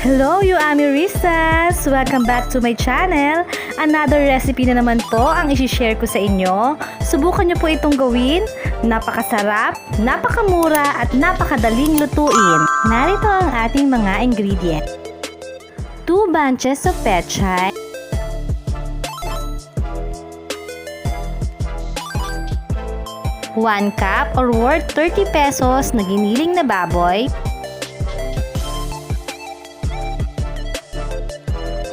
Hello, you Amiristas! Welcome back to my channel. Another recipe na naman po ang isi-share ko sa inyo. Subukan nyo po itong gawin. Napakasarap, napakamura at napakadaling lutuin. Narito ang ating mga ingredients. 2 bunches of pechay, 1 cup or worth 30 pesos na giniling na baboy,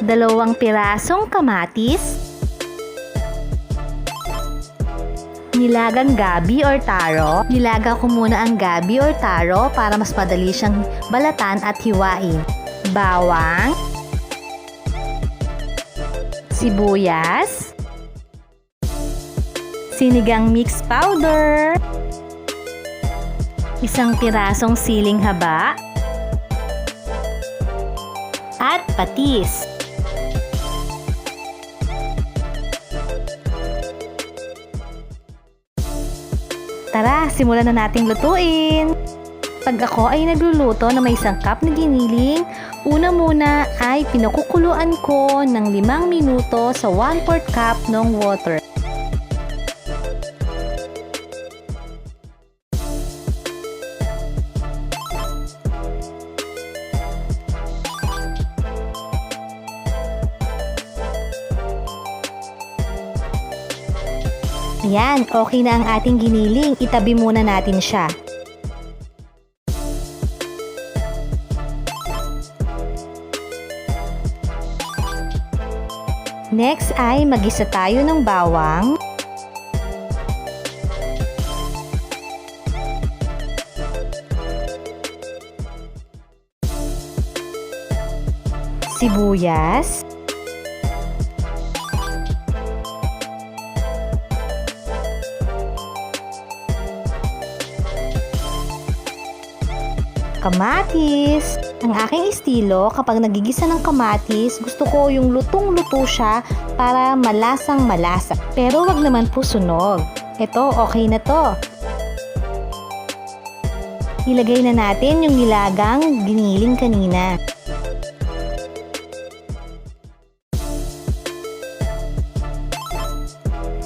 2 pirasong kamatis, nilagang gabi or taro. Nilaga ko muna ang gabi or taro para mas madali siyang balatan at hiwain. Bawang, sibuyas, sinigang mix powder, 1 pirasong siling haba, at patis. Tara, simulan na nating lutuin. Pag ako ay nagluluto na may 1 cup na giniling, una muna ay pinakukuluan ko ng 5 minuto sa 1/4 cup ng water. Ayan, okay na ang ating giniling. Itabi muna natin siya. Next ay mag-isa tayo ng bawang, sibuyas, kamatis. Ang aking estilo, kapag nagigisa ng kamatis, gusto ko yung lutong-luto siya para malasang malasa. Pero wag naman po sunog. Ito, okay na to. Ilagay na natin yung nilagang giniling kanina.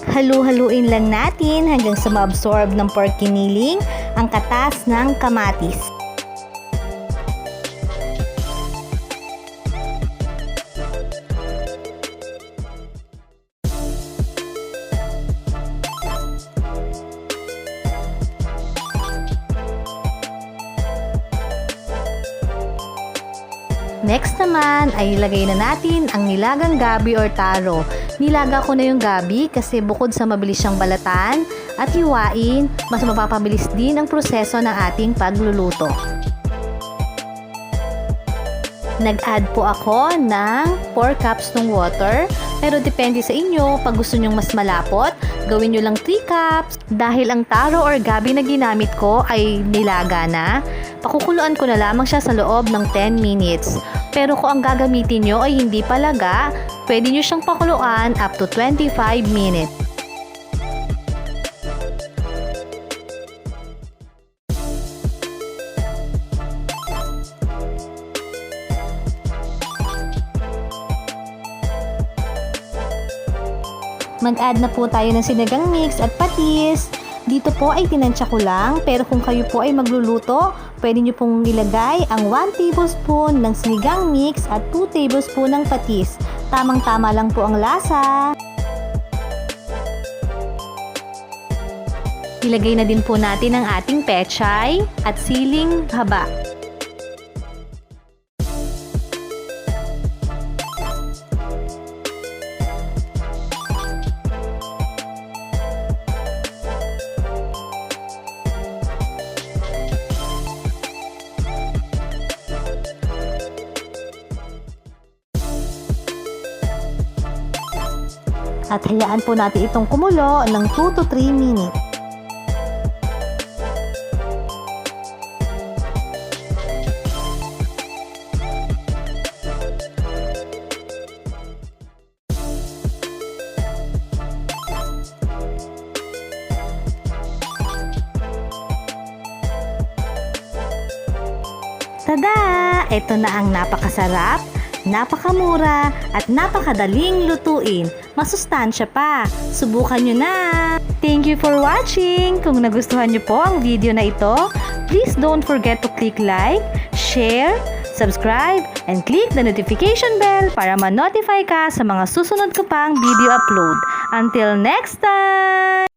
Halu-haluin lang natin hanggang sa ma-absorb ng pork giniling ang katas ng kamatis. Next naman ay ilagay na natin ang nilagang gabi or taro. Nilaga ko na yung gabi kasi bukod sa mabilis siyang balatan at hiwain, mas mapapabilis din ang proseso ng ating pagluluto. Nag-add po ako ng 4 cups ng water, pero depende sa inyo. Pag gusto nyong mas malapot, gawin nyo lang 3 cups. Dahil ang taro or gabi na ginamit ko ay nilaga na, pakukuluan ko na lamang siya sa loob ng 10 minutes. Pero kung ang gagamitin nyo ay hindi palaga, pwede nyo siyang pakuluan up to 25 minutes. Mag-add na po tayo ng sinigang mix at patis. Dito po ay tinansya ko lang, pero kung kayo po ay magluluto, pwede nyo pong nilagay ang 1 tablespoon ng sinigang mix at 2 tablespoon ng patis. Tamang-tama lang po ang lasa. Ilagay na din po natin ang ating pechay at siling haba. At hayaan po natin itong kumulo ng 2 to 3 minutes. Tada! Ito na ang napakasarap, napakamura, at napakadaling lutuin. Masustansya pa. Subukan nyo na! Thank you for watching! Kung nagustuhan nyo po ang video na ito, please don't forget to click like, share, subscribe, and click the notification bell para ma-notify ka sa mga susunod ko pang video upload. Until next time!